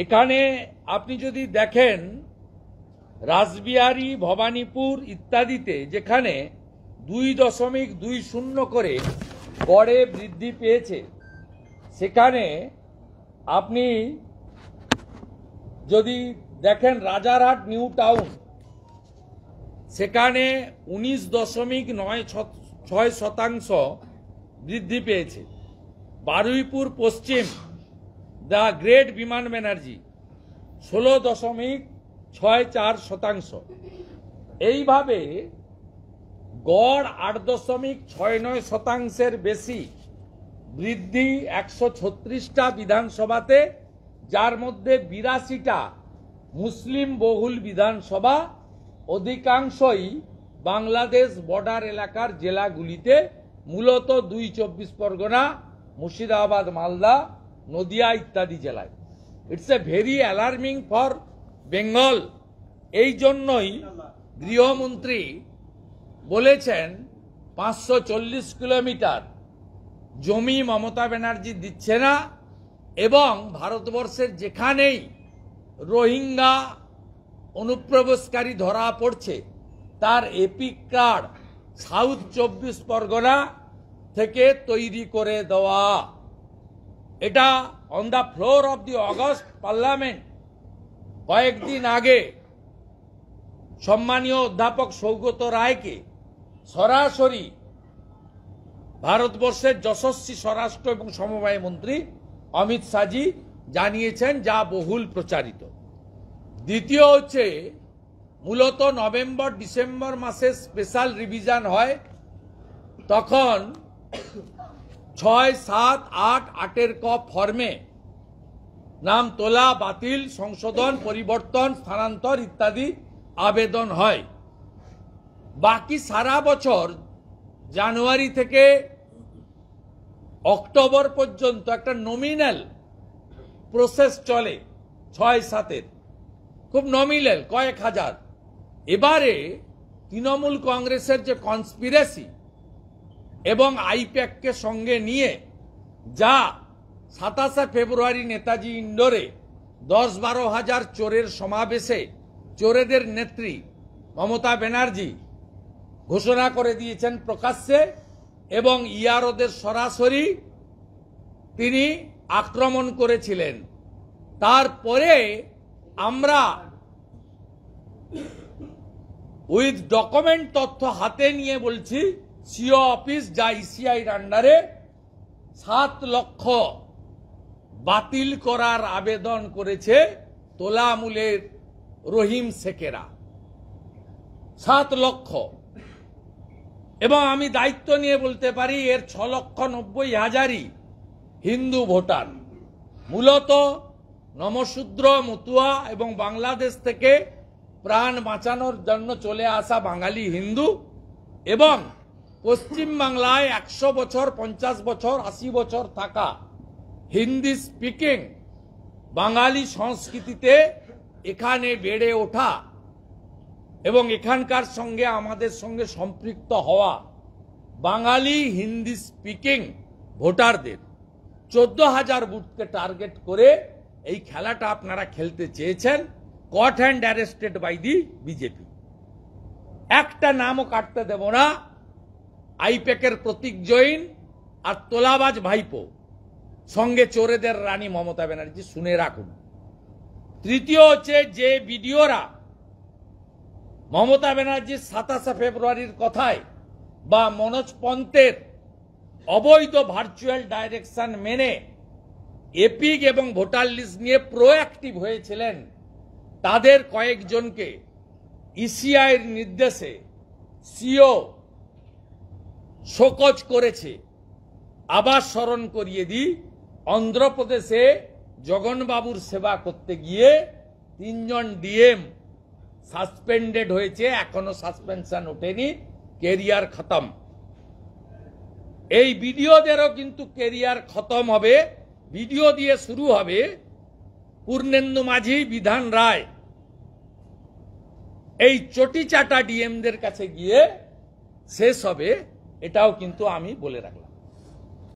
এখানে আপনি যদি দেখেন রাসবিহারী, ভবানীপুর ইত্যাদিতে যেখানে 2.20 করে গড়ে বৃদ্ধি পেয়েছে, সেখানে আপনি যদি দেখেন রাজারহাট নিউ টাউন, সেখানে 19.96% বৃদ্ধি পেয়েছে। বারুইপুর পশ্চিম, দ্য গ্রেট বিমান ব্যানার্জি 16.64%। এইভাবে গড় 8.69% বেশি বৃদ্ধি 136টা বিধানসভাতে, যার মধ্যে 82টা মুসলিম বহুল বিধানসভা, অধিকাংশই বাংলাদেশ বর্ডার এলাকার জেলাগুলিতে, মূলত 2 চব্বিশ পরগনা, মুর্শিদাবাদ, মালদা, নদিয়া ইত্যাদি জেলায়। It's a very alarming for Bengal. এই জন্যই গৃহমন্ত্রী বলেছেন 540 কিলোমিটার জমি মমতা ব্যানার্জি দিচ্ছে না, এবং ভারতবর্ষের যেখানেই রোহিঙ্গা অনুপ্রবেশকারী ধরা পড়ছে তার এপিক কার্ড সাউথ 24 পরগনা থেকে তৈরি করে দেওয়া। এটা on the floor of the August parliament কয়েকদিন আগে সম্মানীয় অধ্যাপক সৌগত রায়কে সরাসরি ভারতবর্ষের যশস্বী স্বরাষ্ট্র এবং সমবায় মন্ত্রী অমিত শাহজি জানিয়েছেন, যা বহুল প্রচারিত। দ্বিতীয় হচ্ছে, মূলত নভেম্বর ডিসেম্বর মাসে স্পেশাল রিভিশন হয়, তখন 6, 7, 8, 8 ক ফর্মে নাম তোলা, বাতিল, সংশোধন, পরিবর্তন, স্থানান্তর ইত্যাদি আবেদন হয়। বাকি সারা বছর জানুয়ারি থেকে অক্টোবর পর্যন্ত একটা নমিনাল প্রসেস চলে 6-7-এর, খুব নমিনাল, কয়েক হাজার। এবারে তৃণমূল কংগ্রেসের যে কনস্পিরেসি এবং আইপ্যাককে সঙ্গে নিয়ে যা 27 ফেব্রুয়ারি নেতাজি ইন্ডোরে 10-12 হাজার চোরের সমাবেশে চোরেদের নেত্রী মমতা ব্যানার্জি ঘোষণা করে দিয়েছেন প্রকাশ্যে, এবং ইয়ারোদের সরাসরি তিনি আক্রমণ করেছিলেন। তারপরে আমরা উইথ ডকুমেন্ট তথ্য হাতে নিয়ে বলছি, সিও অফিস যা ইসিআইর আন্ডারে 7 লক্ষ বাতিল করার আবেদন করেছে তোলামূলের রহিম শেখেরা, 7 লক্ষ। এবং আমি দায়িত্ব নিয়ে বলতে পারি এর 6,90,000ই হিন্দু ভোটার, মূলত নমশূদ্র, মতুয়া এবং বাংলাদেশ থেকে প্রাণ বাঁচানোর জন্য চলে আসা বাঙালি হিন্দু, এবং পশ্চিম বাংলায় 100 বছর, 50 বছর, 80 বছর থাকা হিন্দি স্পিকিং বাঙালি সংস্কৃতিতে এখানে বেড়ে ওঠা এবং এখানকার সঙ্গে আমাদের সঙ্গে সম্পৃক্ত হওয়া বাঙালি হিন্দি স্পিকিং ভোটারদের 14,000 বুথকে টার্গেট করে এই খেলাটা আপনারা খেলতে চেয়েছেন, caught and arrested by the BJP. একটা নামও কাটতে দেব না। আইপ্যাকের প্রতীক জৈন আর তোলাবাজ ভাইপো, সঙ্গে চোরেদের রানী মমতা ব্যানার্জি, শুনে রাখুন। তৃতীয় হচ্ছে, যে ভিডিওরা মমতা ব্যানার্জির 27 ফেব্রুয়ারির কথায় বা মনোজ পন্থের অবৈধ ভার্চুয়াল ডাইরেকশন মেনে এপিক এবং ভোটার লিস্ট নিয়ে প্রোঅ্যাক্টিভ হয়েছিলেন, তাদের কয়েকজনকে ইসিআইয়ের নির্দেশে সিও শোকজ করেছে। আবার স্মরণ করিয়ে দিই, অন্ধ্রপ্রদেশে জগনবাবুর সেবা করতে গিয়ে 3 জন ডিএম সাসপেন্ডেড হয়েছে, এখনো সাসপেনশন ওঠেনি, কেরিয়ার খতম। এই ভিডিওদেরও কিন্তু কেরিয়ার খতম হবে। ভিডিও দিয়ে শুরু হবে পূর্ণেন্দু মাঝি, বিধান রায়, এই চটি চাটা ডিএমদের কাছে গিয়ে শেষ হবে, এটাও কিন্তু আমি বলে রাখলাম।